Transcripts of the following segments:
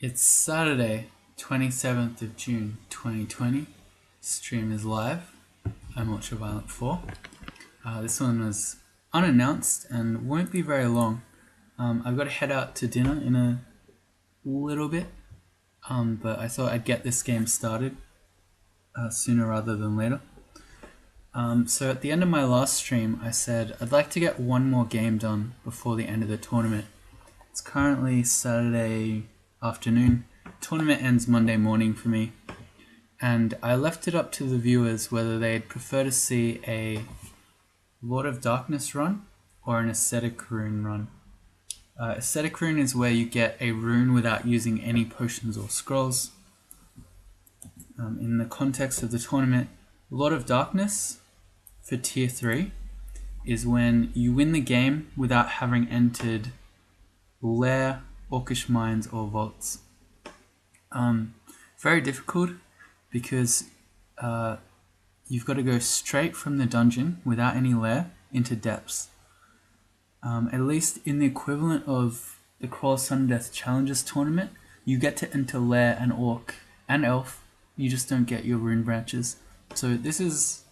It's Saturday, 27th of June 2020. Stream is live. I'm Ultraviolet 4. This one was unannounced and won't be very long. I've got to head out to dinner in a little bit, but I thought I'd get this game started sooner rather than later. So at the end of my last stream, I said I'd like to get one more game done before the end of the tournament. It's currently Saturday afternoon. Tournament ends Monday morning for me, and I left it up to the viewers whether they'd prefer to see a Lord of Darkness run or an Ascetic Rune run. Ascetic Rune is where you get a rune without using any potions or scrolls. In the context of the tournament, Lord of Darkness for tier 3 is when you win the game without having entered lair, orcish mines, or vaults. Very difficult because you've got to go straight from the dungeon without any lair into depths. At least in the equivalent of the Crawl Sun Death Challenges tournament, you get to enter lair and orc and elf. You just don't get your rune branches. So this is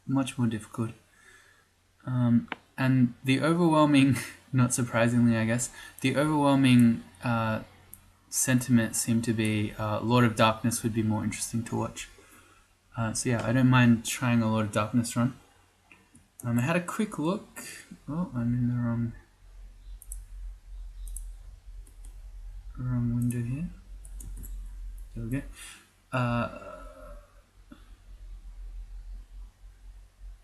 much more difficult. And the overwhelming, not surprisingly I guess, the overwhelming sentiment seemed to be Lord of Darkness would be more interesting to watch. So yeah, I don't mind trying a Lord of Darkness run. I had a quick look. Oh, I'm in the wrong window here. There we go.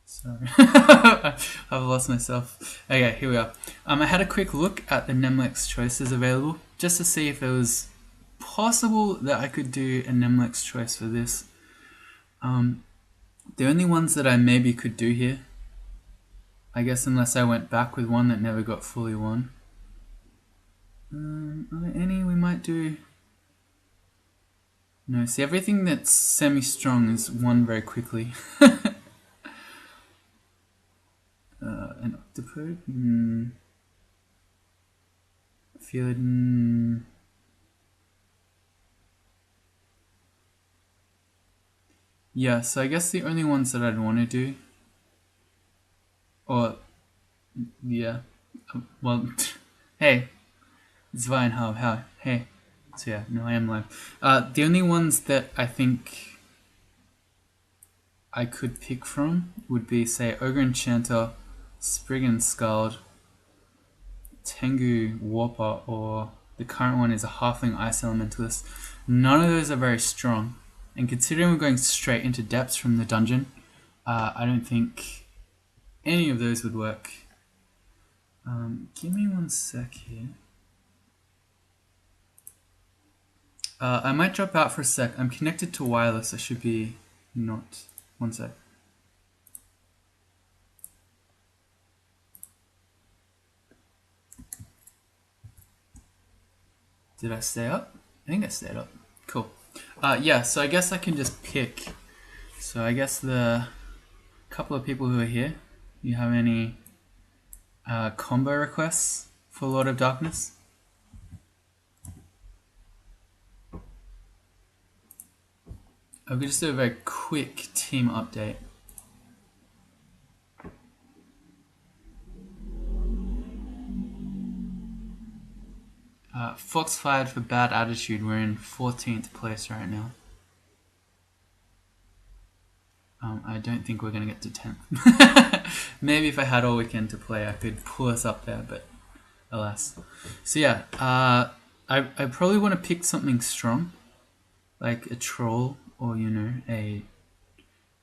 Sorry, I've lost myself. Okay, here we are. I had a quick look at the Nemlex choices available just to see if it was possible that I could do a Nemlex choice for this. The only ones that I maybe could do here, I guess unless I went back with one that never got fully won. Are there any we might do? No, see, everything that's semi-strong is won very quickly. An octopode? I feel it. Yeah, so I guess the only ones that I'd want to do, or yeah, well, hey, it's Vine, how, hey, so yeah, no, I am live. The only ones that I think I could pick from would be, say, Ogre Enchanter, Spriggan Skald, Tengu Warper, or the current one is a Halfling Ice Elementalist. None of those are very strong, and considering we're going straight into depths from the dungeon, I don't think any of those would work. Give me one sec here. I might drop out for a sec. I'm connected to wireless. I should be not. One sec. Did I stay up? I think I stayed up. Cool. Yeah, so I guess I can just pick. So I guess the couple of people who are here, you have any combo requests for Lord of Darkness? I could just do a very quick team update. Fox fired for bad attitude. We're in 14th place right now. I don't think we're going to get to 10th. Maybe if I had all weekend to play, I could pull us up there, but alas. So yeah, I probably want to pick something strong, like a troll or, you know, a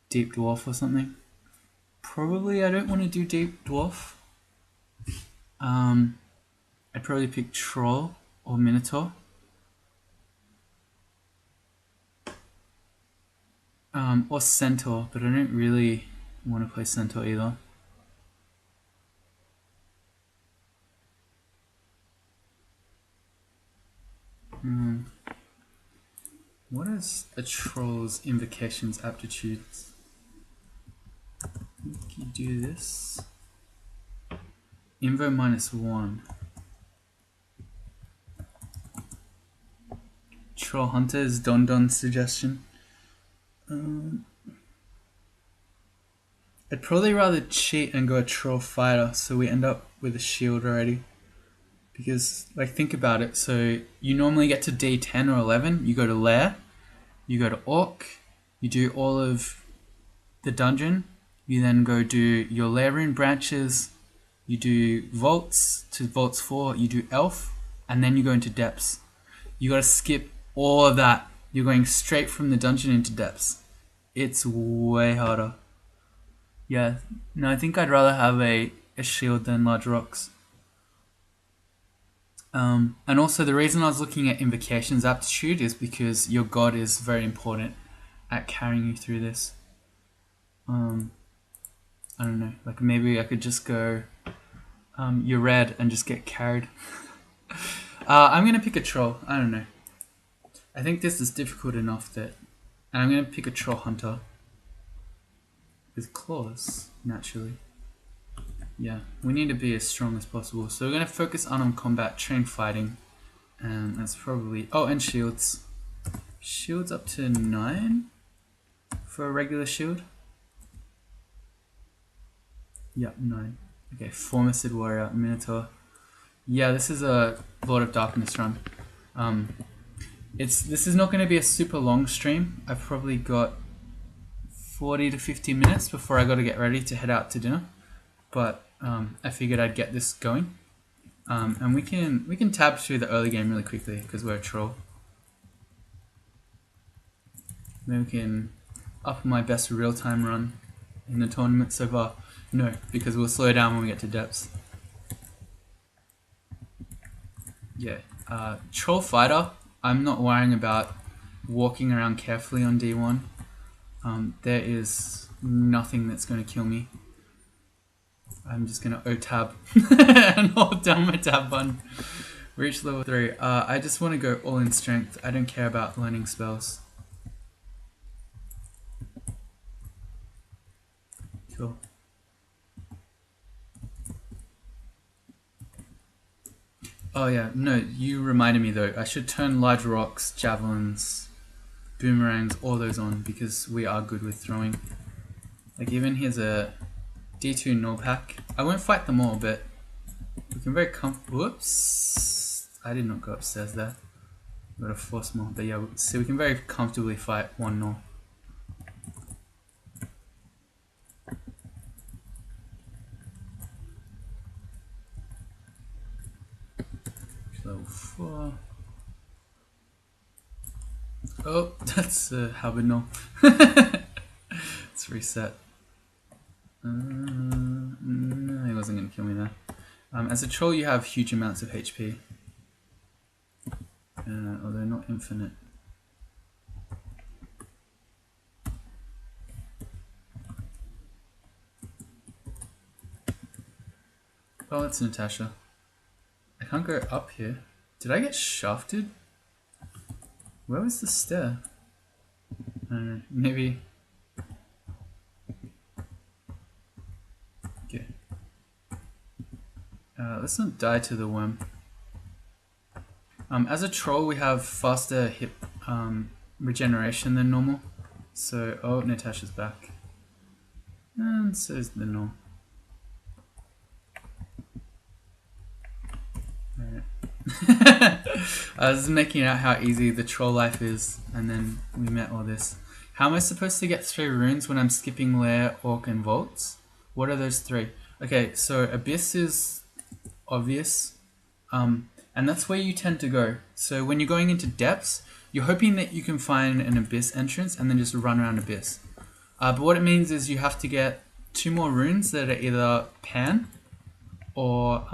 deep dwarf or something. Probably I don't want to do deep dwarf. I'd probably pick troll or minotaur. Or centaur, but I don't really want to play centaur either. What is a troll's invocations aptitudes? You do this. Invo -1. Troll Hunter is Don Don's suggestion. I'd probably rather cheat and go a Troll Fighter so we end up with a shield already. Because, like, think about it. So you normally get to D10 or 11, you go to Lair, you go to Orc, you do all of the dungeon, you then go do your Lair rune branches, you do Vaults to Vaults 4, you do Elf, and then you go into Depths. You gotta skip all of that. You're going straight from the dungeon into Depths. It's way harder. Yeah, no, I think I'd rather have a shield than large rocks. And also the reason I was looking at Invocations aptitude is because your god is very important at carrying you through this. I don't know, like maybe I could just go Yred and just get carried. I'm gonna pick a troll. I don't know. I think this is difficult enough that, and I'm gonna pick a Troll Hunter with claws naturally. Yeah, we need to be as strong as possible. So we're going to focus on combat, train fighting. And that's probably... Oh, and shields. Shields up to 9 for a regular shield. Yep, 9. Okay, Formicid Warrior, Minotaur. Yeah, this is a Lord of Darkness run. This is not going to be a super long stream. I've probably got 40 to 50 minutes before I got to get ready to head out to dinner. But I figured I'd get this going, and we can tab through the early game really quickly because we're a troll. Then we can up my best real-time run in the tournament so far. No, because we'll slow down when we get to depths. Yeah, Troll Fighter. I'm not worrying about walking around carefully on D1. There is nothing that's going to kill me. I'm just going to O-tab and hold down my tab button. Reach level 3. I just want to go all in strength. I don't care about learning spells. Cool. Oh yeah, no, you reminded me though. I should turn large rocks, javelins, boomerangs, all those on because we are good with throwing. Like even here's a D2 null pack. I won't fight them all, but we can very whoops! I did not go upstairs there. Got a force more, but yeah, so we can very comfortably fight one null. Level 4. Oh, that's a halberd null. Let's reset. No, he wasn't going to kill me there. As a troll, you have huge amounts of HP, although not infinite. Oh, it's Natasha. I can't go up here. Did I get shafted? Where was the stair? I don't know, maybe... Okay. Let's not die to the worm. As a troll, we have faster hit regeneration than normal. So, oh, Natasha's back. And so is the null. I was making out how easy the troll life is, and then we met all this. How am I supposed to get 3 runes when I'm skipping Lair, Orc, and Vaults? What are those 3? Okay, so Abyss is obvious, and that's where you tend to go. So when you're going into Depths, you're hoping that you can find an Abyss entrance and then just run around Abyss. But what it means is you have to get 2 more runes that are either Pan or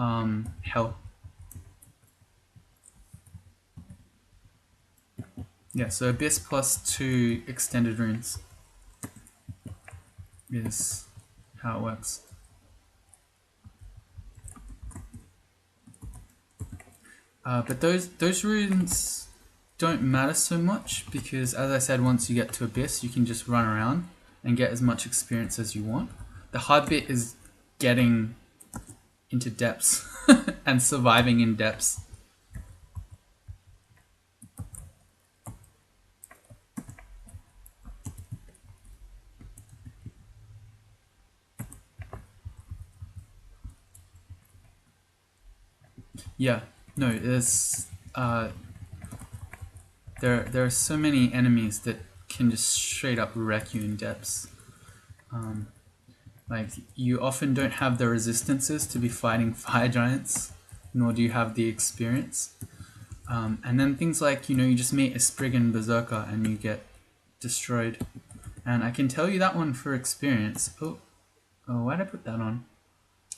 Hell. Yeah, so Abyss plus 2 extended runes is how it works. But those runes don't matter so much because, as I said, once you get to Abyss, you can just run around and get as much experience as you want. The hard bit is getting into Depths and surviving in Depths. Yeah, no, there's there are so many enemies that can just straight up wreck you in depths. Like, you often don't have the resistances to be fighting fire giants, nor do you have the experience. And then things like, you just meet a Spriggan Berserker and you get destroyed. And I can tell you that one for experience. Oh, why'd I put that on?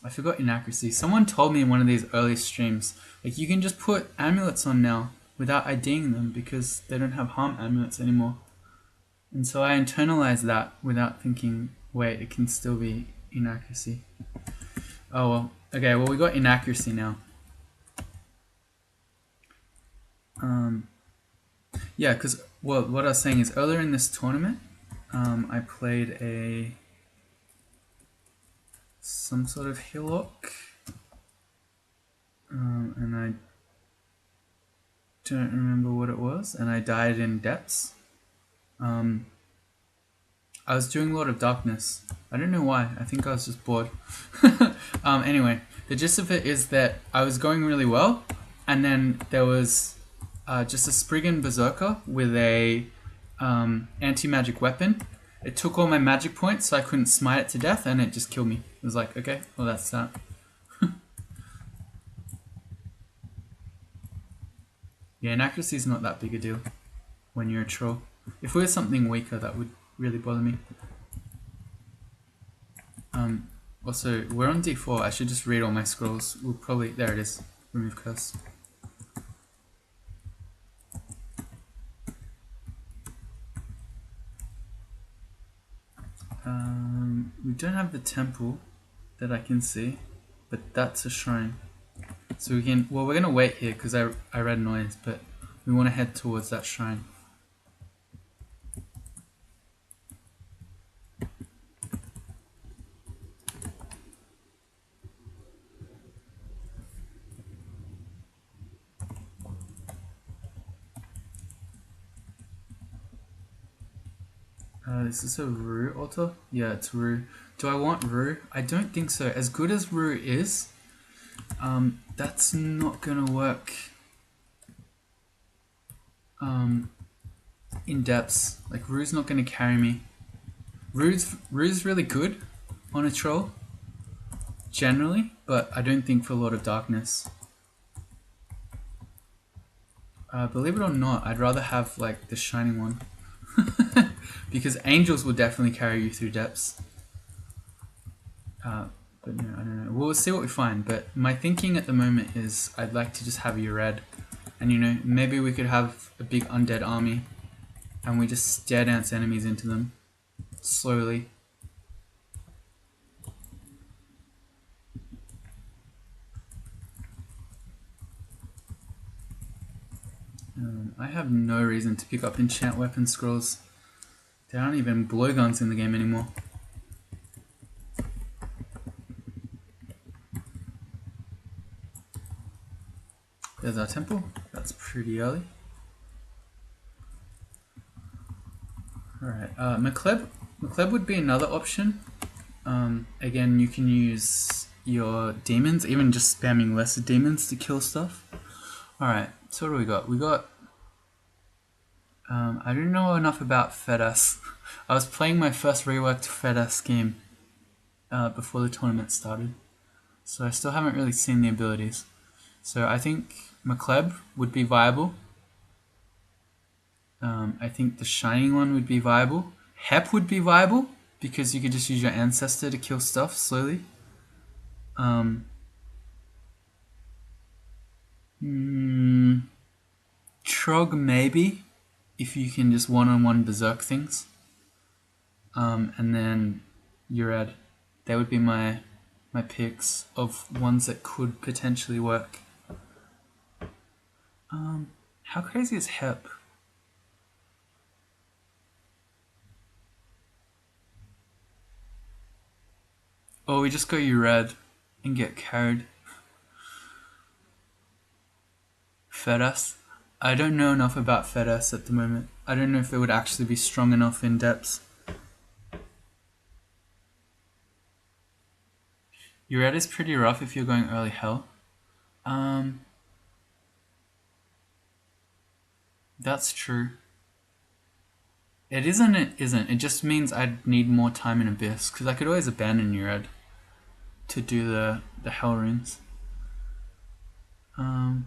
I forgot inaccuracy. Someone told me in one of these early streams, like, you can just put amulets on now without IDing them because they don't have harm amulets anymore. And so I internalized that without thinking, wait, it can still be inaccuracy. Oh, well. Okay, well, we got inaccuracy now. Yeah, because what I was saying is earlier in this tournament, I played some sort of hillock, and I don't remember what it was, and I died in depths. I was doing a lot of darkness. I don't know why. I think I was just bored. Anyway, the gist of it is that I was going really well, and then there was just a Spriggan Berserker with a anti-magic weapon. It took all my magic points, so I couldn't smite it to death, and it just killed me. It was like, okay, well, that's that. Yeah, inaccuracy is not that big a deal when you're a troll. If it was something weaker, that would really bother me. Also, we're on D4. I should just read all my scrolls. We'll probably... There it is. Remove curse. We don't have the temple that I can see, but that's a shrine. So we can... Well, we're going to wait here because I read noise, but we want to head towards that shrine. Is this a Rue altar? Yeah, it's Rue. Do I want Rue? I don't think so. As good as Rue is, that's not gonna work in depths. Like, Rue's not gonna carry me. Rue's really good on a troll, generally, but I don't think for a lot of darkness. Believe it or not, I'd rather have like the shining one. Because angels will definitely carry you through depths. But no, I don't know. We'll see what we find. But my thinking at the moment is I'd like to just have Yred. And maybe we could have a big undead army. And we just stare dance enemies into them. Slowly. I have no reason to pick up enchant weapon scrolls. There aren't even blowguns in the game anymore. There's our temple. That's pretty early. Alright, McLeb would be another option. Again, you can use your demons, even just spamming lesser demons to kill stuff. Alright, so what do we got? We got... I don't know enough about Fedas. I was playing my first reworked Fedas game before the tournament started. So I still haven't really seen the abilities. So I think McLeb would be viable. I think the Shining one would be viable. Hep would be viable, because you could just use your Ancestor to kill stuff slowly. Trog maybe, if you can just one-on-one berserk things. And then Yred. They would be my picks of ones that could potentially work. How crazy is Hep? Oh, we just go Yred and get carried. Fedas. I don't know enough about Fedas at the moment. I don't know if it would actually be strong enough in depths. Yred is pretty rough if you're going early hell. That's true. It isn't. It isn't. It just means I'd need more time in Abyss because I could always abandon Yred to do the Hell runes. I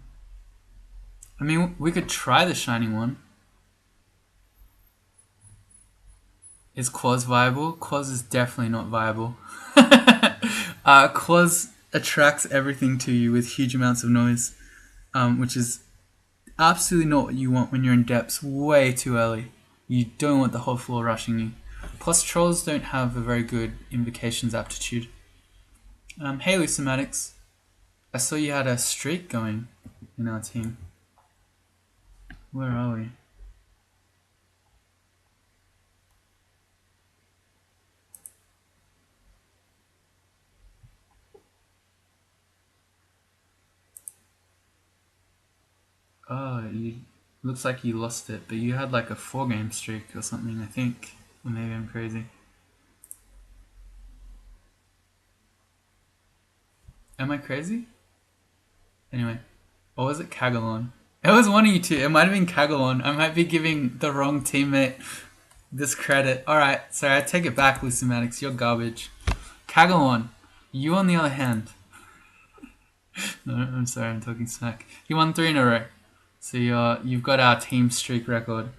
mean, we could try the Shining one. Is Quaz viable? Quaz is definitely not viable. Quaz attracts everything to you with huge amounts of noise, which is absolutely not what you want when you're in depths way too early. You don't want the whole floor rushing you. Plus, trolls don't have a very good invocations aptitude. Hey, Lucimatics. I saw you had a streak going in our team. Where are we? Oh, looks like you lost it, but you had like a 4-game streak or something, I think. Or maybe I'm crazy. Am I crazy? Anyway, or was it Kagalon? It was one of you two. It might have been Kagalon. I might be giving the wrong teammate this credit. Alright, sorry, I take it back, Lucimatics. You're garbage. Kagalon, you on the other hand. No, I'm sorry, I'm talking smack. You won 3 in a row. So you've got our team streak record.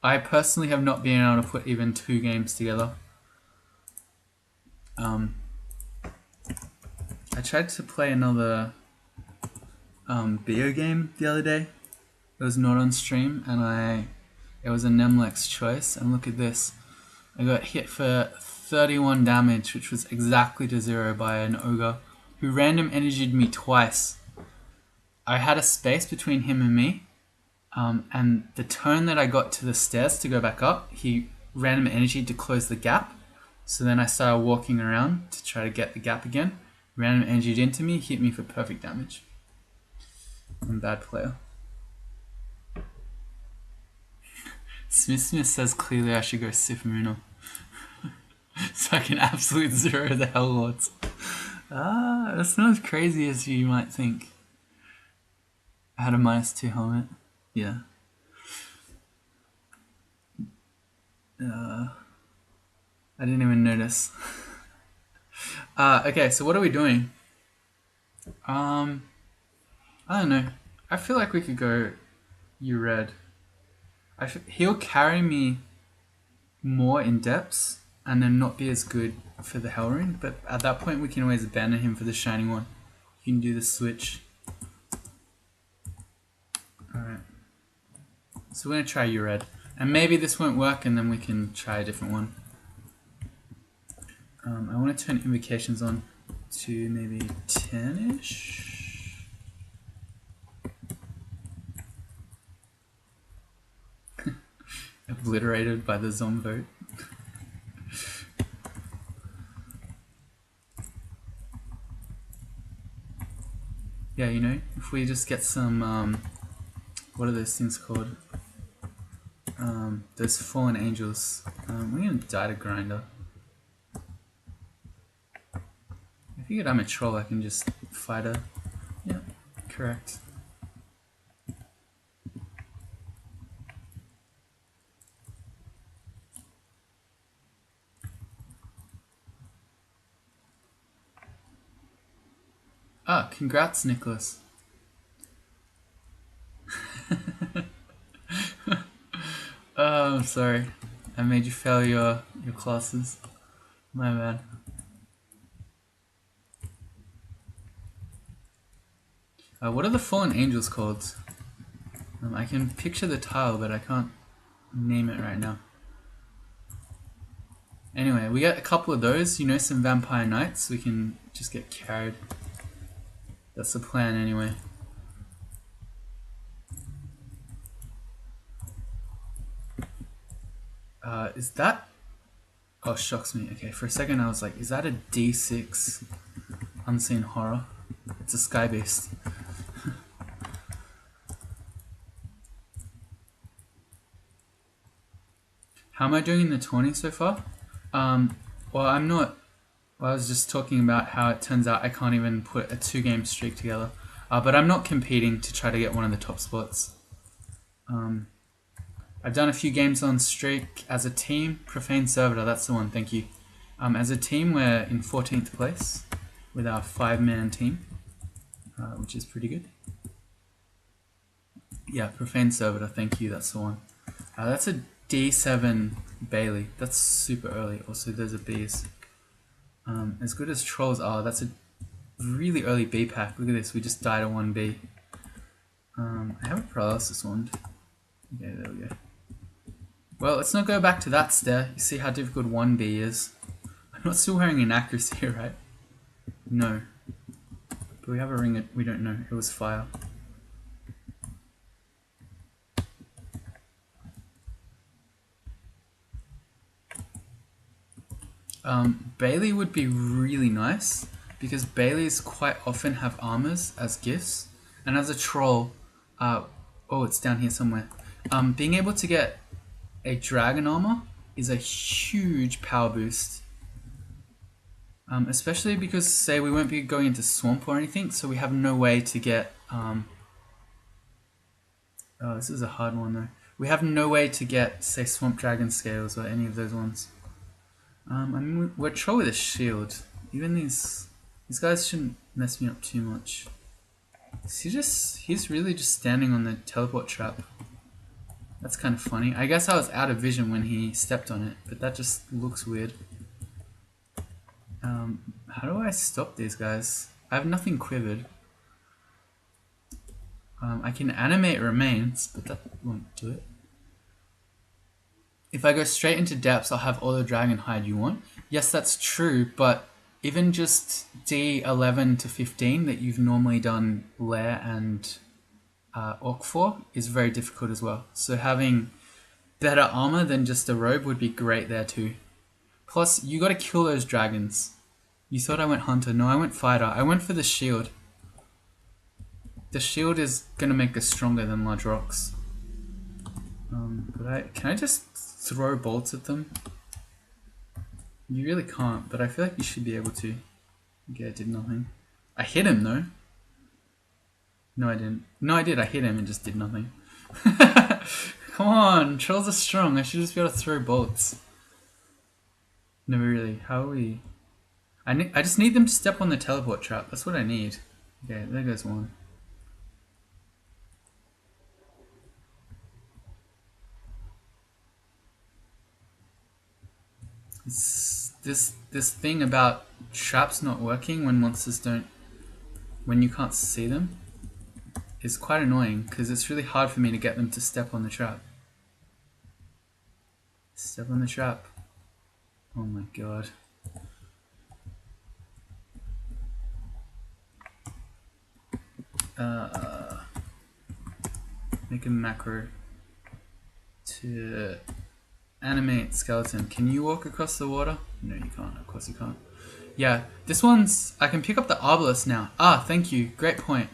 I personally have not been able to put even 2 games together. I tried to play another video game the other day. It was not on stream, and it was a Nemlex choice. And look at this. I got hit for 31 damage, which was exactly to 0 by an ogre who random energied me twice. I had a space between him and me, and the turn that I got to the stairs to go back up, he random energied to close the gap. So then I started walking around to try to get the gap again. Random energied into me, hit me for perfect damage. I'm a bad player. Smith says clearly I should go Sifmuno. So I can absolute 0 the Hell Lords. That's not as crazy as you might think. I had a -2 helmet. Yeah. I didn't even notice. Okay, so what are we doing? I don't know. I feel like we could go Yred. He'll carry me more in depths and then not be as good for the Hell Rune, but at that point we can always abandon him for the Shining one. You can do the switch. Alright. So we're going to try Yred. And maybe this won't work and then we can try a different one. I want to turn invocations on to maybe 10-ish. Obliterated by the Zomvote. Yeah, you know, if we just get some, what are those things called? Those fallen angels. We're gonna die to Grinder. I figured I'm a troll, I can just fight her. Yeah, correct. Ah, congrats, Nicholas. Oh, I'm sorry. I made you fail your classes. My bad. What are the fallen angels called? I can picture the tile, but I can't name it right now. Anyway, we got a couple of those. You know, some vampire knights. We can just get carried. That's the plan anyway. Is that... Oh, shocks me. Okay, for a second I was like, is that a D6 unseen horror? It's a sky beast. How am I doing in the 20 so far? Well, I'm not... Well, I was just talking about how it turns out I can't even put a 2-game streak together. But I'm not competing to try to get one of the top spots. I've done a few games on streak as a team. Profane Servitor, that's the one, thank you. As a team, we're in 14th place with our 5-man team, which is pretty good. Yeah, Profane Servitor, thank you, that's the one. That's a D7 Bailey. That's super early. Also, those are Bs. As good as Trolls are, that's a really early B pack. Look at this, we just died a 1B. I have a paralysis wand. Okay, there we go. Well, let's not go back to that stair. You see how difficult 1B is. I'm not still wearing inaccuracy, right? No. But we have a ring, we don't know. It was fire. Bailey would be really nice because Baileys quite often have armors as gifts, and as a troll, oh, it's down here somewhere. Being able to get a dragon armor is a huge power boost, especially because say we won't be going into swamp or anything, so we have no way to get. Oh, this is a hard one though. We have no way to get, say, swamp dragon scales or any of those ones. I mean, we're troll with a shield. Even these guys shouldn't mess me up too much. He's really just standing on the teleport trap. That's kind of funny. I guess I was out of vision when he stepped on it, but that just looks weird. How do I stop these guys? I have nothing quivered. I can animate remains, but that won't do it. If I go straight into depths, I'll have all the dragon hide you want. Yes, that's true, but even just D11 to 15 that you've normally done Lair and Orc for is very difficult as well. So having better armor than just a robe would be great there too. Plus, you gotta kill those dragons. You thought I went hunter. No, I went fighter. I went for the shield. The shield is gonna make us stronger than large rocks. But can I just throw bolts at them? You really can't, but I feel like you should be able to. Okay, I did nothing. I hit him though. No, I didn't. No, I did. I hit him and just did nothing. Come on, trolls are strong. I should just be able to throw bolts. No, really. How are we? I just need them to step on the teleport trap. That's what I need. Okay, there goes one. This thing about traps not working when monsters when you can't see them is quite annoying because it's really hard for me to get them to step on the trap. Step on the trap. Oh my god. Make a macro to animate skeleton. Can you walk across the water? No, you can't. Of course you can't. Yeah, this one's... I can pick up the Arbalest now. Ah, thank you. Great point.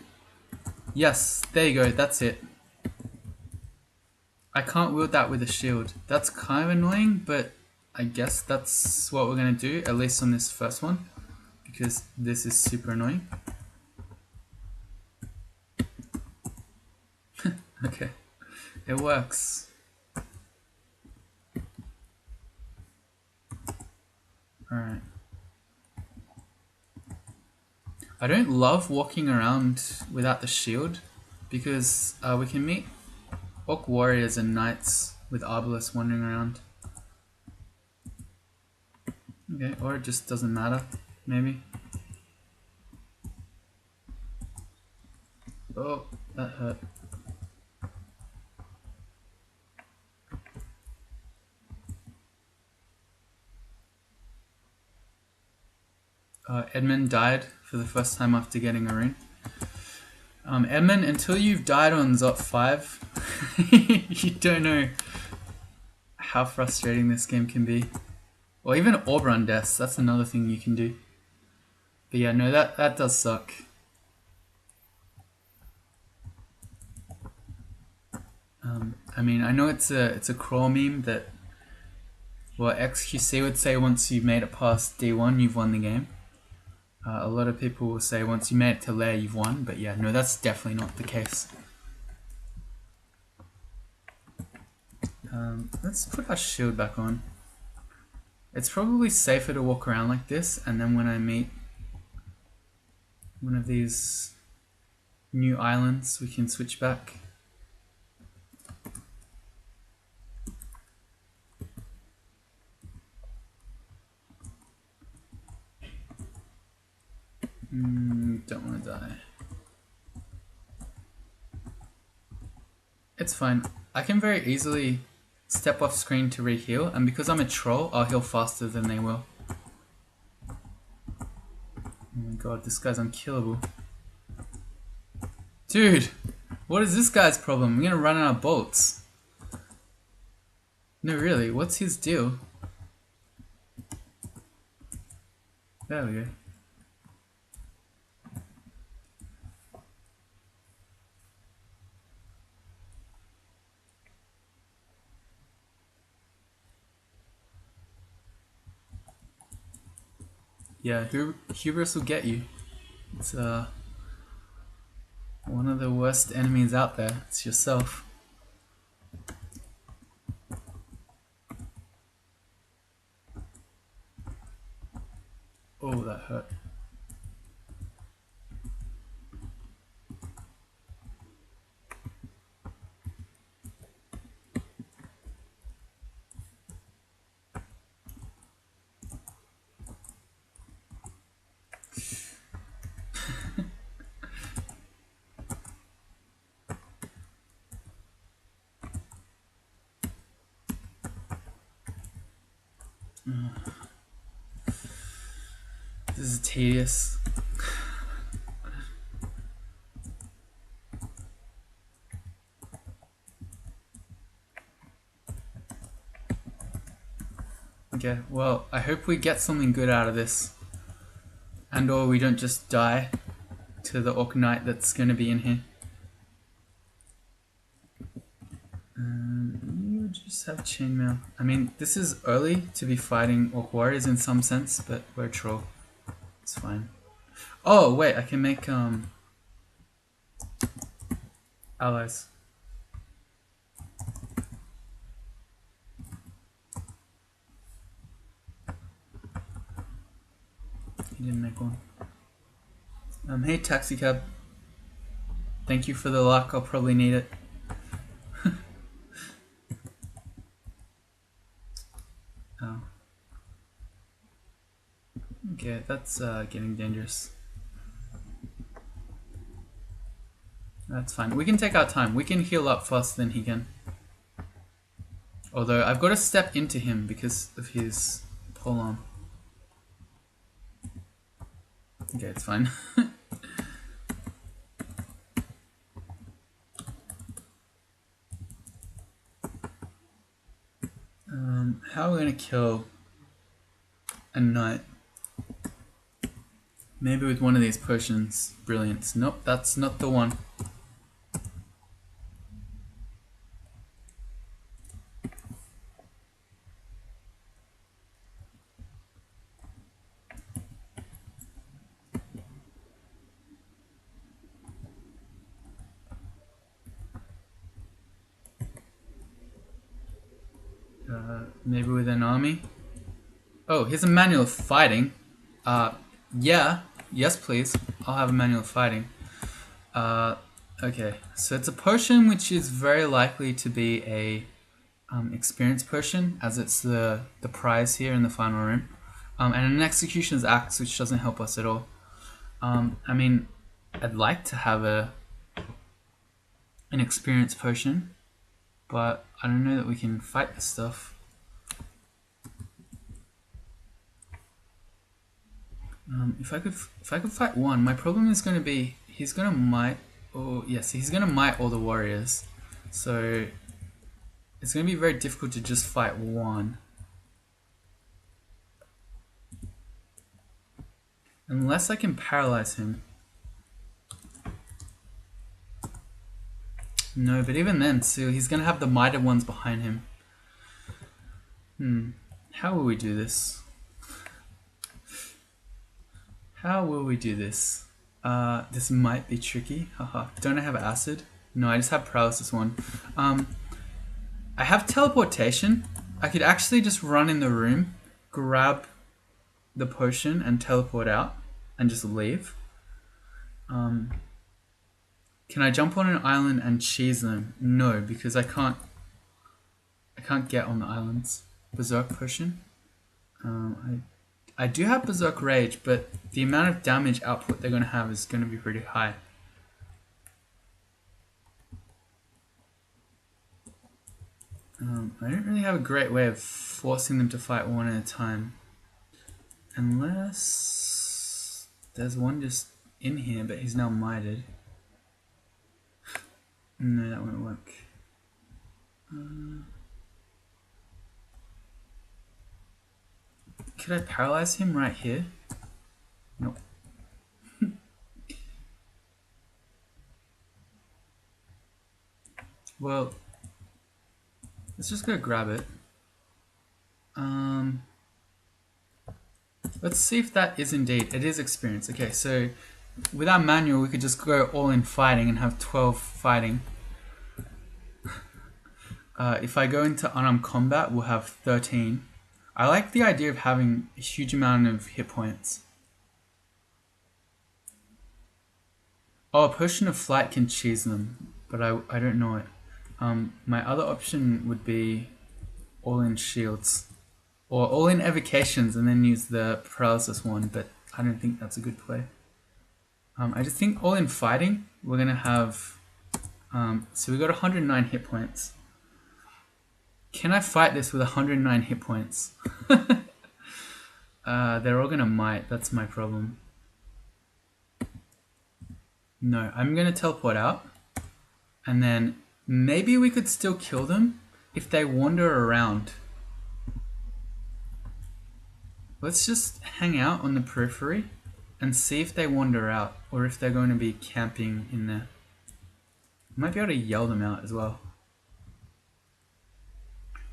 Yes, there you go. That's it. I can't wield that with a shield. That's kind of annoying, but I guess that's what we're going to do, at least on this first one, because this is super annoying. Okay, it works. Alright. I don't love walking around without the shield because we can meet orc warriors and knights with Arbalest wandering around. Okay, or it just doesn't matter, maybe. Oh, that hurt. Edmund died for the first time after getting a rune. Edmund, until you've died on Zot 5, you don't know how frustrating this game can be. Or even Aubrun deaths, that's another thing you can do. But yeah, no, that does suck. I mean, I know it's a crawl meme that, well, XQC would say once you've made it past D1, you've won the game. A lot of people will say once you made it to lair, you've won, but yeah, no, that's definitely not the case. Let's put our shield back on. It's probably safer to walk around like this, and then when I meet one of these new islands, we can switch back. Don't want to die. It's fine. I can very easily step off screen to re-heal, and because I'm a troll, I'll heal faster than they will. Oh my god, this guy's unkillable. Dude, what is this guy's problem? We're gonna run out of bolts. No, really, what's his deal? There we go. Yeah, hubris will get you. It's one of the worst enemies out there. It's yourself. Oh, that hurt. This is tedious. Okay, well, I hope we get something good out of this. And or we don't just die to the Orc Knight that's going to be in here. You just have chainmail. I mean, this is early to be fighting Orc Warriors in some sense, but we're a troll. It's fine. Oh, wait, I can make allies. He didn't make one. Hey, taxi cab. Thank you for the luck. I'll probably need it. Oh. Okay, that's getting dangerous. That's fine. We can take our time. We can heal up faster than he can. Although I've got to step into him because of his pull on. Okay, it's fine. How are we going to kill a knight? Maybe with one of these potions. Brilliance. Nope, that's not the one. Maybe with an army. Oh, here's a manual of fighting. Yeah. Yes, please. I'll have a manual of fighting. Okay. So it's a potion which is very likely to be a experience potion, as it's the prize here in the final room. And an executioner's axe, which doesn't help us at all. I mean, I'd like to have an experience potion, but I don't know that we can fight this stuff. If I could fight one, my problem is going to be he's going to might. Oh yes, he's going to might all the warriors, so it's going to be very difficult to just fight one. Unless I can paralyze him. No, but even then, so he's going to have the mighted ones behind him. How will we do this? How will we do this? This might be tricky. Haha. Don't I have acid? No, I just have paralysis 1. I have teleportation. I could actually just run in the room, grab the potion and teleport out and just leave. Can I jump on an island and cheese them? No, because I can't get on the islands. Berserk potion. I do have Berserk Rage, but the amount of damage output they're going to have is going to be pretty high. I don't really have a great way of forcing them to fight one at a time. Unless there's one just in here, but he's now mited. No, that won't work. Could I paralyze him right here? Nope. Well, let's just go grab it. Let's see if that is indeed, it is experience. Okay, so with our manual, we could just go all in fighting and have 12 fighting. If I go into unarmed combat, we'll have 13. I like the idea of having a huge amount of hit points. Oh, a potion of flight can cheese them, but I don't know it. My other option would be all in shields. Or all in evocations and then use the paralysis 1, but I don't think that's a good play. I just think all in fighting, we're going to have... so we got 109 hit points. Can I fight this with 109 hit points? They're all going to mite, that's my problem. No, I'm going to teleport out. And then maybe we could still kill them if they wander around. Let's just hang out on the periphery and see if they wander out or if they're going to be camping in there. I might be able to yell them out as well.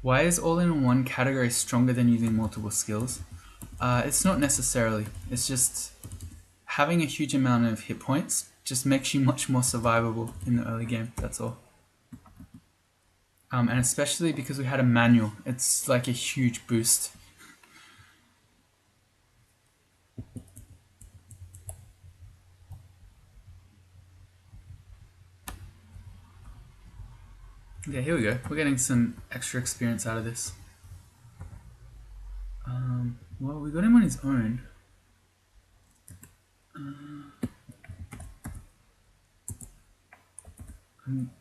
Why is all in one category stronger than using multiple skills? It's not necessarily. It's just having a huge amount of hit points just makes you much more survivable in the early game, that's all. And especially because we had a manual, it's like a huge boost. Yeah, here we go. We're getting some extra experience out of this. Well, we got him on his own. I'm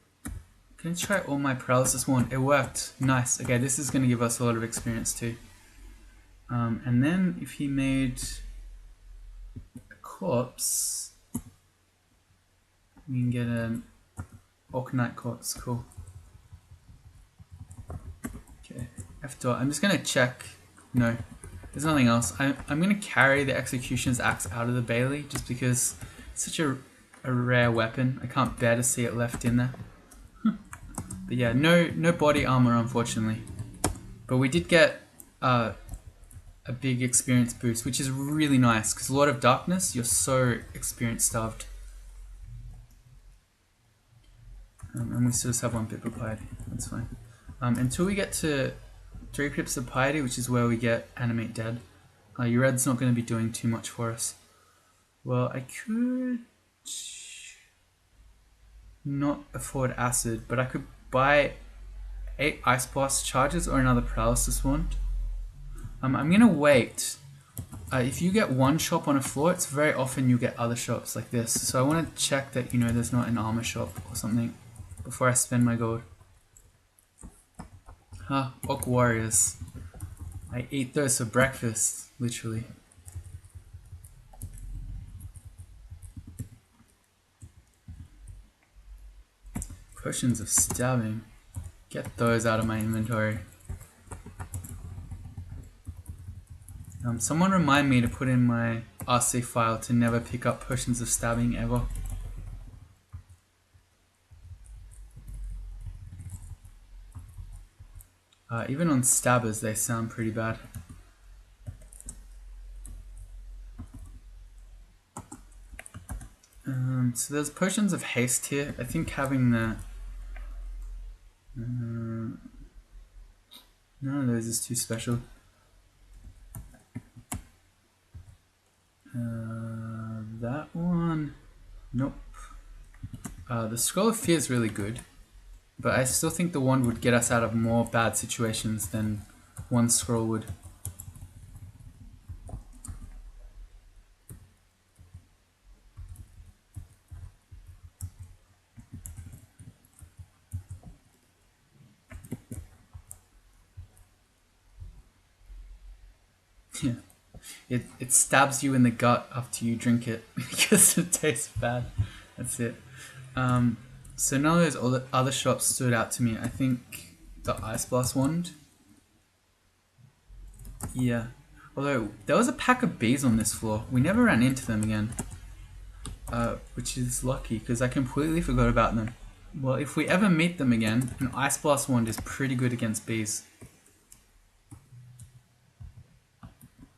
gonna try all my paralysis 1. It worked. Nice. Okay, this is gonna give us a lot of experience too. And then if he made a corpse, we can get an Orknite corpse. Cool. Okay, F dot. I'm just gonna check. No, there's nothing else. I'm gonna carry the Executioner's Axe out of the Bailey just because it's such a rare weapon. I can't bear to see it left in there. But yeah, no body armor unfortunately. But we did get a big experience boost, which is really nice because Lord of Darkness, you're so experience starved. And we still just have 1 pip of piety. That's fine. Until we get to 3 pips of piety, which is where we get Animate Dead, Yred's not going to be doing too much for us. Well, I could not afford acid, but I could buy 8 Ice Blast charges or another paralysis wand. I'm going to wait. If you get 1 shop on a floor, it's very often you get other shops like this. So I want to check that, you know, there's not an armor shop or something before I spend my gold. Orc warriors. I eat those for breakfast, literally. Potions of stabbing. Get those out of my inventory. Someone remind me to put in my RC file to never pick up potions of stabbing ever. Even on stabbers, they sound pretty bad. So there's potions of haste here. I think having the none of those is too special. That one, nope. The Scroll of Fear is really good, but I still think the wand would get us out of more bad situations than one scroll would. Yeah. It stabs you in the gut after you drink it because it tastes bad. That's it. So none of those other shops stood out to me. I think the Ice Blast wand. Yeah. Although there was a pack of bees on this floor. We never ran into them again. Which is lucky because I completely forgot about them. Well, if we ever meet them again, an Ice Blast wand is pretty good against bees.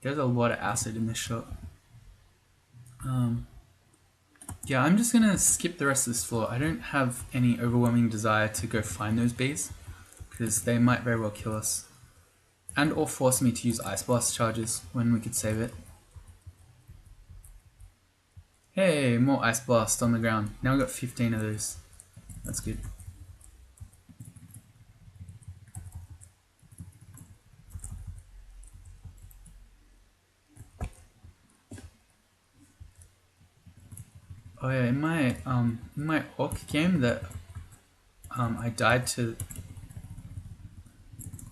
There's a lot of acid in this shop. Yeah, I'm just gonna skip the rest of this floor. I don't have any overwhelming desire to go find those bees because they might very well kill us. And or force me to use Ice Blast charges when we could save it. Hey, more Ice Blast on the ground. Now we've got 15 of those. That's good. Oh yeah, in my Orc game that I died to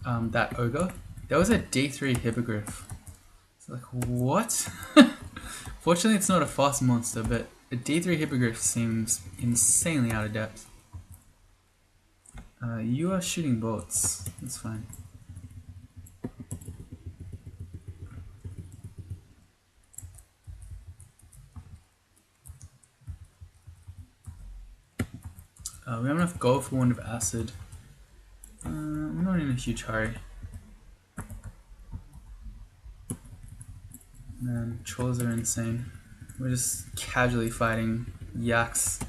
that ogre, there was a D3 hippogriff. It's like, what? Fortunately it's not a fast monster, but a D3 hippogriff seems insanely out of depth. You are shooting bolts. That's fine. We have enough gold for Wand of Acid. I'm not in a huge hurry. Man, trolls are insane. We're just casually fighting yaks.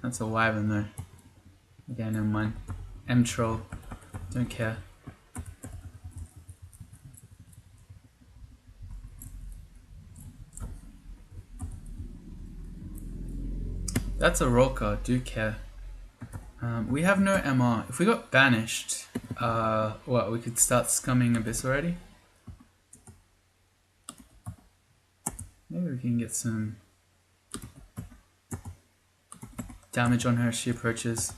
That's a wyvern though. Okay, never mind. M-troll. Don't care. That's a roll card, do care. We have no MR. If we got banished, what, we could start scumming Abyss already? Maybe we can get some damage on her as she approaches.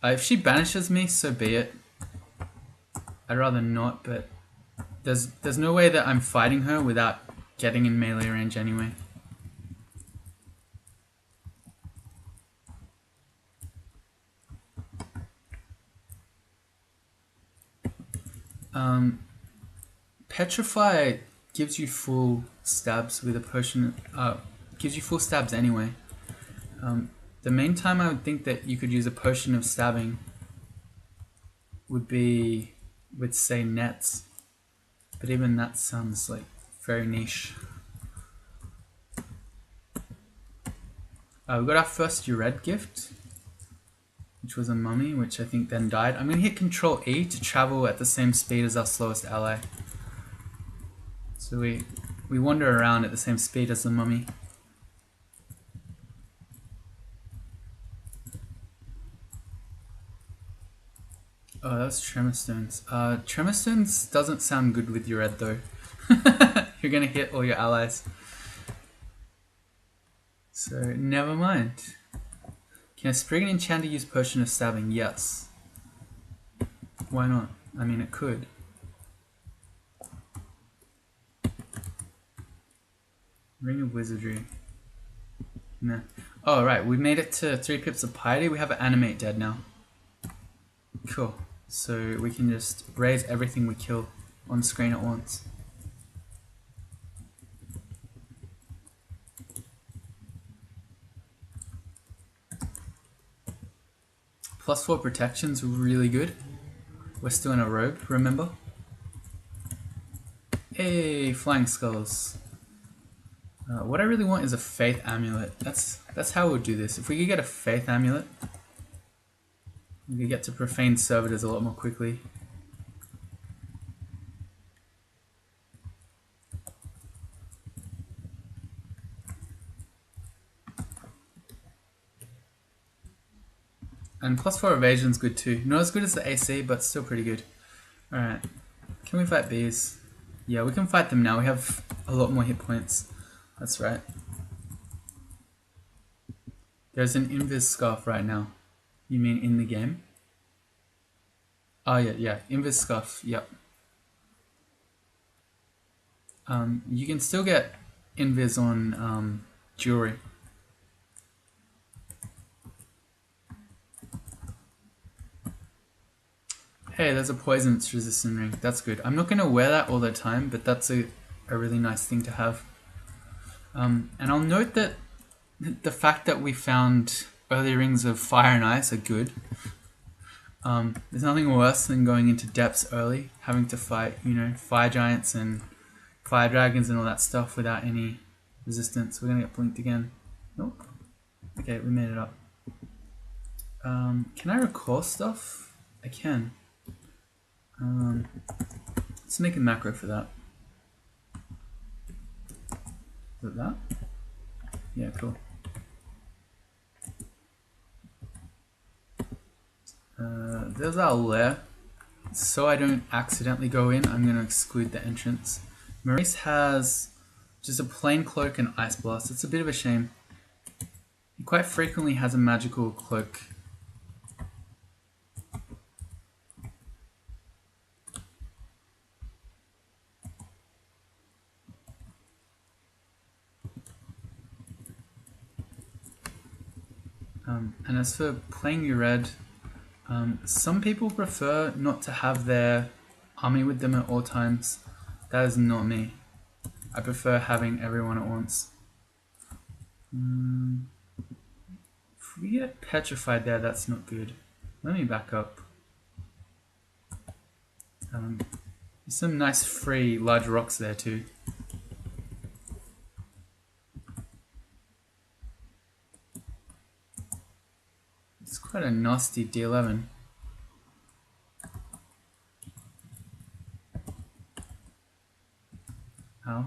If she banishes me, so be it. I'd rather not, but there's no way that I'm fighting her without getting in melee range anyway. Petrify gives you full stabs with a potion. Gives you full stabs anyway. The main time I would think that you could use a potion of stabbing would be with, say, nets. But even that sounds like very niche. We got our first Yred gift, which was a mummy, which I think then died. I'm going to hit Control E to travel at the same speed as our slowest ally. So we wander around at the same speed as the mummy. Oh, that's Tremor Stones. Tremor Stones doesn't sound good with Yred though. You're going to hit all your allies. So, never mind. Can a Spriggan Enchanter use Potion of Stabbing? Yes. Why not? I mean, it could. Ring of Wizardry. Nah. Oh, right. We made it to 3 Pips of Piety. We have an Animate Dead now. Cool. So we can just raise everything we kill on screen at once. +4 protection's really good. We're still in a robe, remember? Hey, flying skulls. What I really want is a faith amulet. That's how we'll do this. If we could get a faith amulet, we could get to profane servitors a lot more quickly. And +4 evasion's good too. Not as good as the AC, but still pretty good. Alright. Can we fight these? Yeah, we can fight them now. We have a lot more hit points. That's right. There's an invis scarf right now. You mean in the game? Oh yeah, invis scarf, yep. You can still get invis on jewelry. Hey, there's a poisonous resistant ring. That's good. I'm not going to wear that all the time, but that's a really nice thing to have. And I'll note that the fact that we found early rings of fire and ice are good. There's nothing worse than going into depths early, having to fight, fire giants and fire dragons and all that stuff without any resistance. We're going to get blinked again. Nope. Okay, we made it up. Can I recall stuff? I can. Let's make a macro for that. Is it that? Yeah, cool. There's our lair. So I don't accidentally go in, I'm going to exclude the entrance. Maurice has just a plain cloak and ice blast. It's a bit of a shame. He quite frequently has a magical cloak. And as for playing Yred, some people prefer not to have their army with them at all times. That is not me. I prefer having everyone at once. If we get petrified there, that's not good. Let me back up. There's some nice free large rocks there too. It's quite a nasty D11. Ow.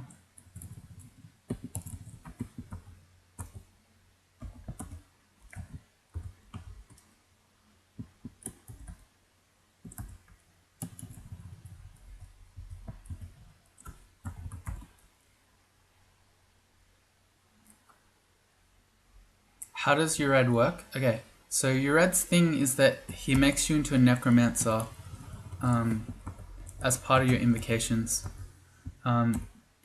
How does Yred work? Okay, so Yred's thing is that he makes you into a necromancer as part of your invocations.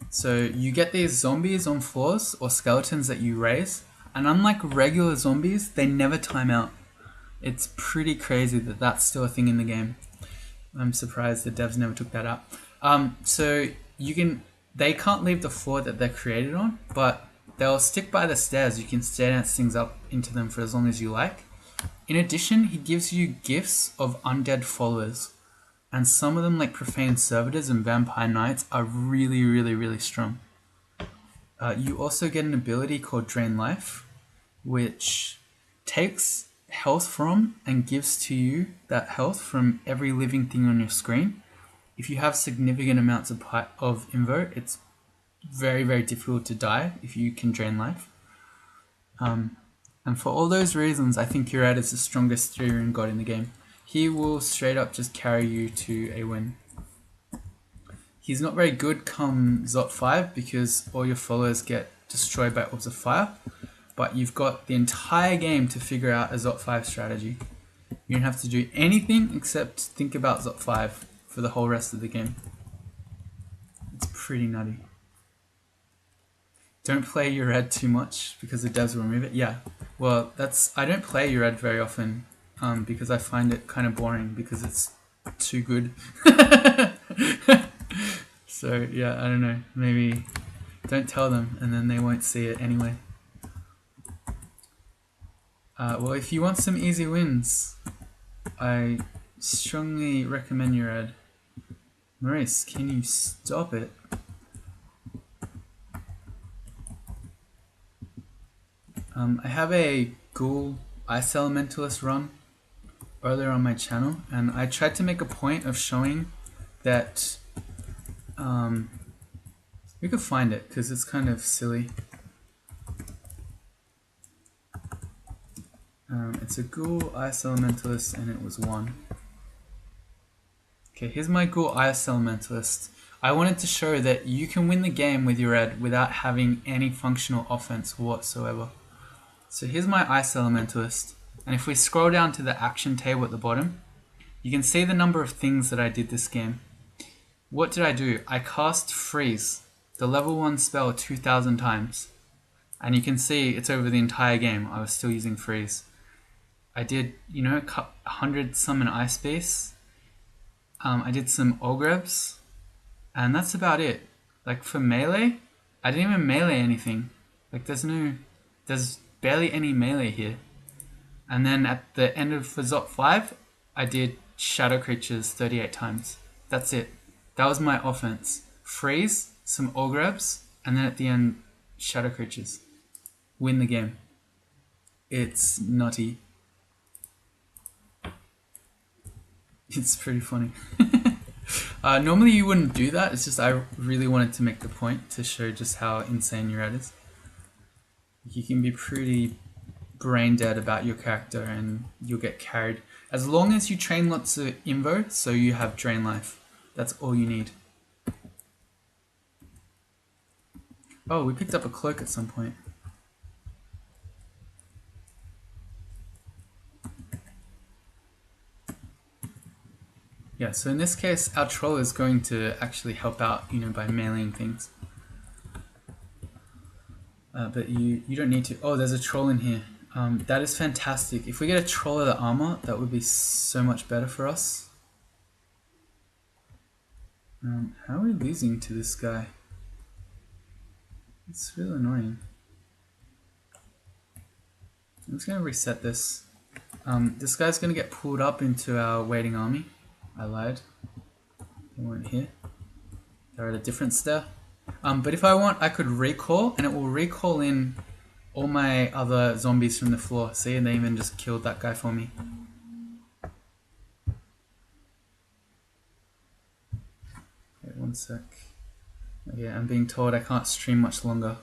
So you get these zombies on floors or skeletons that you raise, and unlike regular zombies, they never time out. It's pretty crazy that that's still a thing in the game. I'm surprised the devs never took that out. So they can't leave the floor that they're created on, but they'll stick by the stairs. You can stair dance things up into them for as long as you like. In addition, he gives you gifts of undead followers. And some of them, like Profane Servitors and Vampire Knights, are really, really, really strong. You also get an ability called Drain Life, which takes health from and gives to you that health from every living thing on your screen. If you have significant amounts of Invo, it's very, very difficult to die if you can drain life. And for all those reasons, I think Yred is the strongest 3-rune god in the game. He will straight up just carry you to a win. He's not very good come Zot 5 because all your followers get destroyed by Orbs of Fire, but you've got the entire game to figure out a Zot 5 strategy. You don't have to do anything except think about Zot 5 for the whole rest of the game. It's pretty nutty. Don't play Yred too much because the devs will remove it. Yeah, well, I don't play Yred very often because I find it kind of boring because it's too good. So yeah, I don't know. Maybe don't tell them and then they won't see it anyway. Well, if you want some easy wins, I strongly recommend Yred. Maurice, can you stop it? I have a Ghoul Ice Elementalist run earlier on my channel, and I tried to make a point of showing that we could find it because it's kind of silly. It's a Ghoul Ice Elementalist and it was 1. Okay, here's my Ghoul Ice Elementalist. I wanted to show that you can win the game with Yred without having any functional offense whatsoever. So here's my Ice Elementalist, and if we scroll down to the action table at the bottom, you can see the number of things that I did this game. What did I do? I cast Freeze, the level 1 spell, 2,000 times. And you can see it's over the entire game. I was still using Freeze. I did, 100 summon Ice Beasts. I did some Ogrebs. And that's about it. Like for melee, I didn't even melee anything. Like there's barely any melee here. And then at the end of for Zop 5, I did Shadow Creatures 38 times. That's it. That was my offense. Freeze, some Ogrebs, and then at the end, Shadow Creatures. Win the game. It's nutty. It's pretty funny. Normally you wouldn't do that, it's just I really wanted to make the point to show just how insane Yred is. You can be pretty brain dead about your character and you'll get carried. As long as you train lots of Invo, so you have Drain Life. That's all you need. Oh, we picked up a cloak at some point. Yeah, so in this case, our troll is going to actually help out, by meleeing things. But you don't need to. Oh, there's a troll in here. That is fantastic. If we get a troll of the armor, that would be so much better for us. How are we losing to this guy? It's really annoying. I'm just going to reset this. This guy's going to get pulled up into our waiting army. I lied. They weren't here. They're at a different stair. But if I want, I could recall, and it will recall in all my other zombies from the floor. See, and they even just killed that guy for me. Wait, one sec. Yeah, I'm being told I can't stream much longer.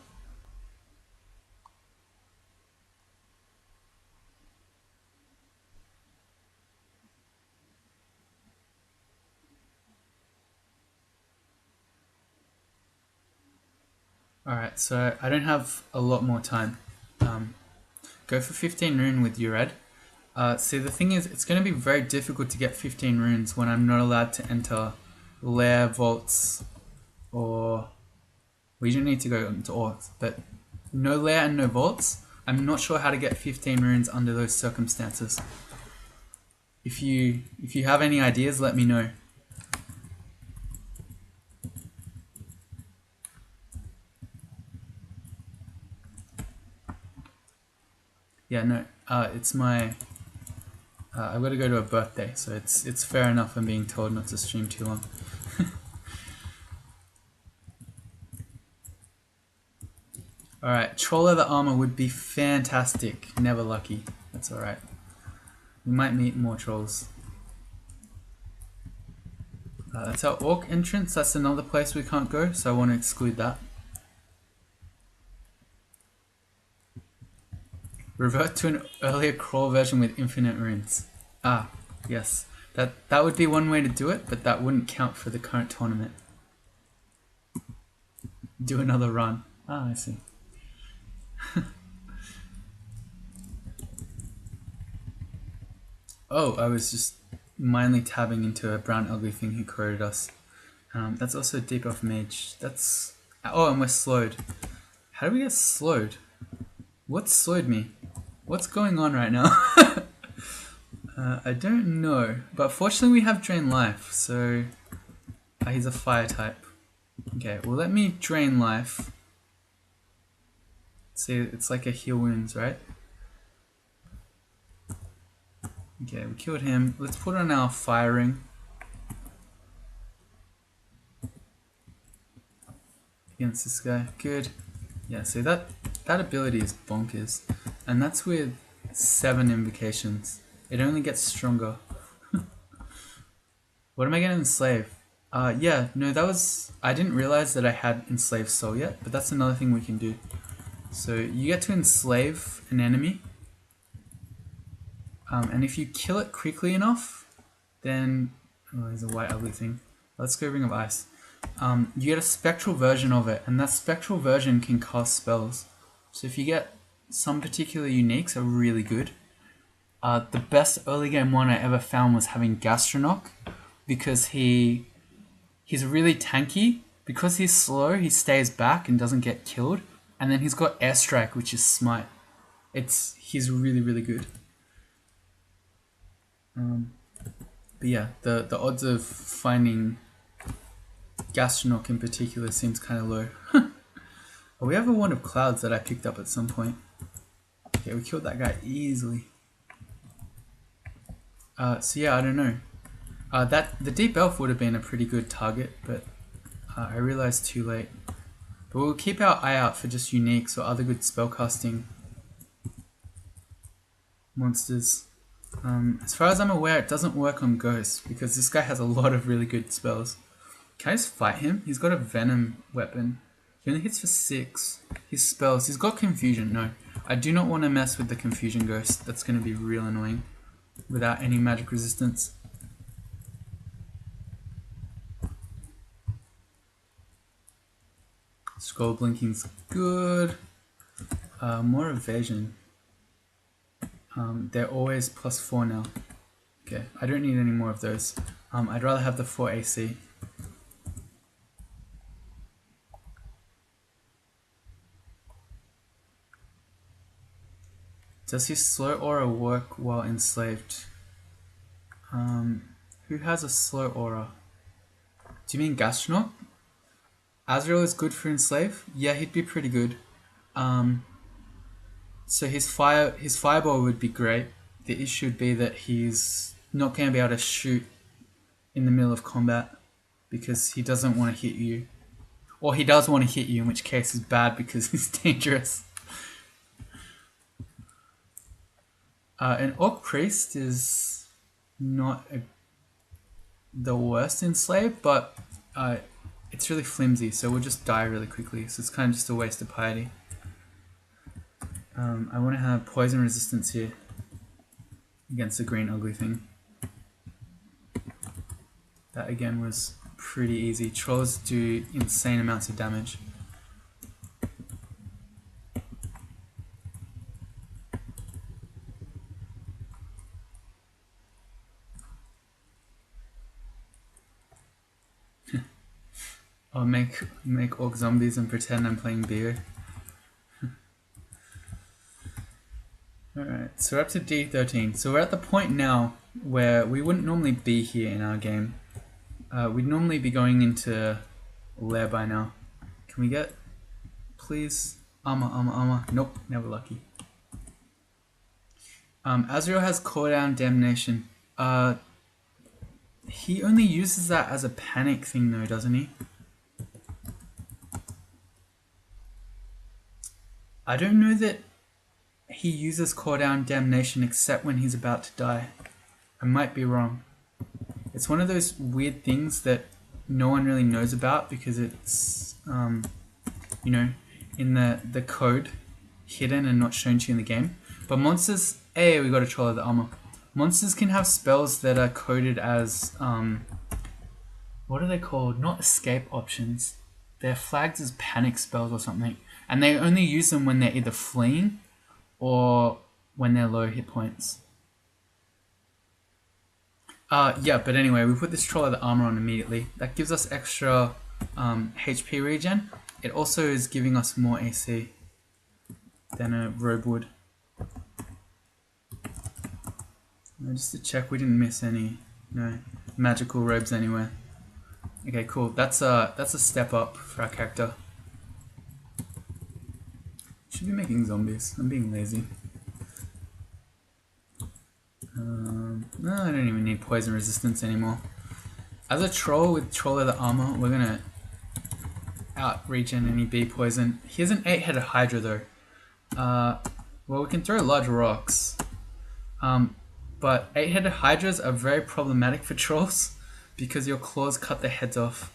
Alright, so I don't have a lot more time. Go for 15 rune with Yred. See, the thing is, it's going to be very difficult to get 15 runes when I'm not allowed to enter lair, vaults, or... We don't need to go into orcs, but no lair and no vaults. I'm not sure how to get 15 runes under those circumstances. If you have any ideas, let me know. Yeah, no, it's my... I've got to go to a birthday, so it's fair enough I'm being told not to stream too long. Alright, Troll Leather Armor would be fantastic. Never lucky. That's alright. We might meet more trolls. That's our Orc entrance. That's another place we can't go, so I want to exclude that. Revert to an earlier crawl version with infinite runes. Ah, yes. That would be one way to do it, but that wouldn't count for the current tournament. Do another run. Ah, I see. Oh, I was just mindly tabbing into a brown ugly thing who quoted us. That's also Deep Elf Mage. That's... Oh, and we're slowed. How do we get slowed? What slowed me? What's going on right now? I don't know. But fortunately we have Drain Life, so... he's a fire type. Okay, well let me Drain Life. See, it's like a heal wounds, right? Okay, we killed him. Let's put on our fire ring. against this guy. Good. Yeah, so that ability is bonkers. And that's with 7 invocations. It only gets stronger. What am I gonna enslave? Yeah, no, that was... I didn't realize that I had enslaved soul yet, but that's another thing we can do. So you get to enslave an enemy. And if you kill it quickly enough, then... Oh, there's a white ugly thing. Let's go Ring of Ice. You get a spectral version of it, and that spectral version can cast spells. So if you get some particular uniques are really good. The best early game one I ever found was having Gastronoc, because he's really tanky. Because he's slow, he stays back and doesn't get killed. And then he's got Airstrike, which is Smite. He's really, really good. But yeah, the odds of finding Gastronoc in particular seems kind of low. Oh, we have a Wand of Clouds that I picked up at some point. Okay, we killed that guy easily. So yeah, I don't know. The Deep Elf would have been a pretty good target, but I realized too late. But we'll keep our eye out for just uniques or other good spellcasting monsters. As far as I'm aware, it doesn't work on Ghosts, because this guy has a lot of really good spells. Can I just fight him? He's got a Venom weapon. He only hits for 6. His spells, he's got Confusion. No, I do not want to mess with the Confusion Ghost. That's going to be real annoying without any magic resistance. Scroll blinking's good. More evasion. They're always +4 now. Okay, I don't need any more of those. I'd rather have the 4 AC. Does his slow aura work while enslaved? Who has a slow aura? Do you mean Gastronaut? Azrael is good for enslave? Yeah, he'd be pretty good. So his fireball would be great. The issue would be that he's not going to be able to shoot in the middle of combat because he doesn't want to hit you. Or he does want to hit you, in which case is bad because he's dangerous. An Orc Priest is not the worst enslaved, but it's really flimsy, so we'll just die really quickly. So it's kind of just a waste of piety. I want to have poison resistance here against the green ugly thing. That again was pretty easy. Trolls do insane amounts of damage. I'll make orc zombies and pretend I'm playing beer. Alright, so we're up to D13. So we're at the point now where we wouldn't normally be here in our game. We'd normally be going into lair by now. Can we get, please? Armor. Nope, never lucky. Azrael has Call Down Damnation. He only uses that as a panic thing though, doesn't he? I don't know that he uses Call Down Damnation except when he's about to die. I might be wrong. It's one of those weird things that no one really knows about because it's, you know, in the code, hidden and not shown to you in the game. But monsters, hey, we got a Troll of the Armor. Monsters can have spells that are coded as, what are they called? Not escape options. They're flagged as panic spells or something. And they only use them when they're either fleeing or when they're low hit points. Yeah, but anyway, we put this Troll of the Armor on immediately. That gives us extra HP regen. It also is giving us more AC than a robe would. Just to check we didn't miss any magical robes anywhere. Okay, cool. That's a step up for our character. Should be making zombies. I'm being lazy. No, I don't even need poison resistance anymore. As a troll with Troll of the Armor, we're gonna out regen any bee poison. He has an 8-headed Hydra though. Well, we can throw large rocks. But 8-headed Hydras are very problematic for trolls because your claws cut their heads off.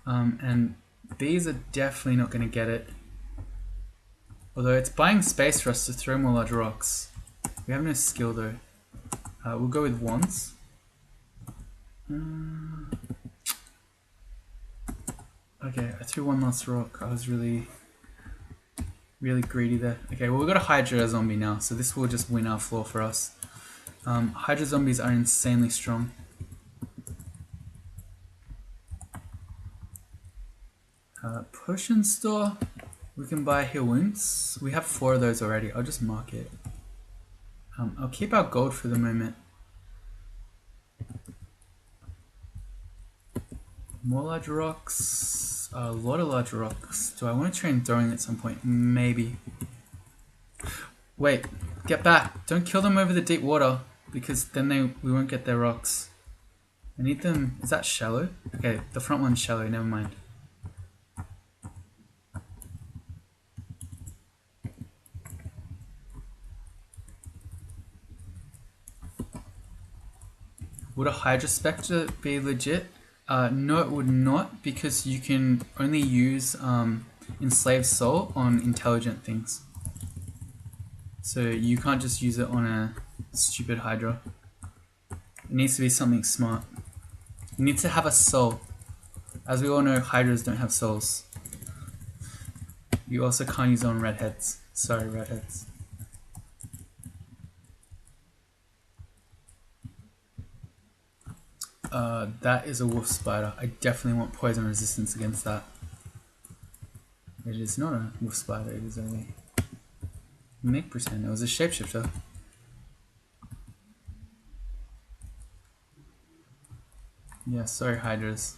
And bees are definitely not going to get it. Although it's buying space for us to throw more large rocks. We have no skill though. We'll go with wands. Okay, I threw one last rock. I was really greedy there. Okay, well we've got a Hydra zombie now, so this will just win our floor for us. Hydra zombies are insanely strong. Potion store. We can buy heal wounds. We have 4 of those already. I'll just mark it. I'll keep our gold for the moment. More large rocks. A lot of large rocks. Do I want to train throwing at some point? Maybe. Wait, get back. Don't kill them over the deep water because then we won't get their rocks. I need them. Is that shallow? Okay, the front one's shallow. Never mind. Would a Hydra Spectre be legit? No, it would not, because you can only use Enslaved Soul on intelligent things. So you can't just use it on a stupid Hydra. It needs to be something smart. You need to have a soul. As we all know, Hydras don't have souls. You also can't use it on redheads. Sorry, redheads. That is a wolf spider. I definitely want poison resistance against that. It is not a wolf spider, it is a... Make pretend it was a shapeshifter. Yeah, sorry Hydras.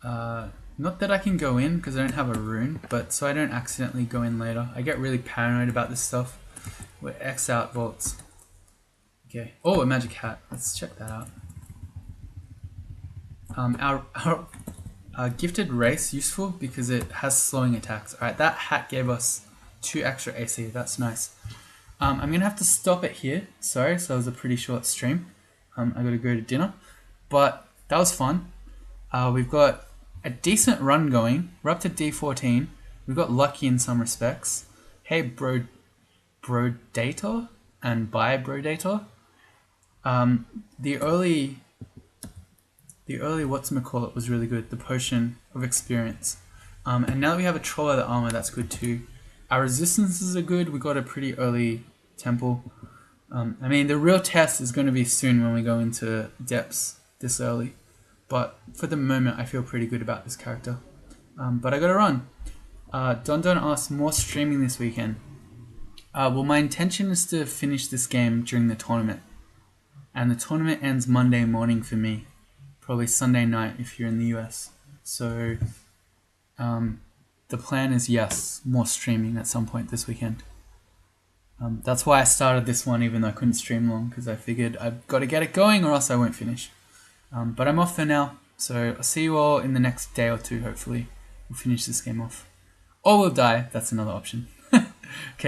Not that I can go in because I don't have a rune, but so I don't accidentally go in later. I get really paranoid about this stuff. We're X out vaults. Okay. Oh, a magic hat. Let's check that out. Our gifted race useful because it has slowing attacks. Alright, that hat gave us 2 extra AC. That's nice. I'm going to have to stop it here. Sorry, so it was a pretty short stream. I got to go to dinner. But that was fun. We've got a decent run going. We're up to D14. We got lucky in some respects. Hey, Brodator and bye, Brodator. The early whatchamacallit was really good, the potion of experience. And now that we have a troll leather armor, that's good too. Our resistances are good, we got a pretty early temple. I mean, the real test is going to be soon when we go into depths this early. But for the moment, I feel pretty good about this character. But I gotta run. Don asks, more streaming this weekend. Well, my intention is to finish this game during the tournament. And the tournament ends Monday morning for me. Probably Sunday night if you're in the US. So the plan is, yes, more streaming at some point this weekend. That's why I started this one even though I couldn't stream long, because I figured I've got to get it going or else I won't finish. But I'm off for now, so I'll see you all in the next day or two, hopefully. We'll finish this game off. Or we'll die, that's another option. Okay.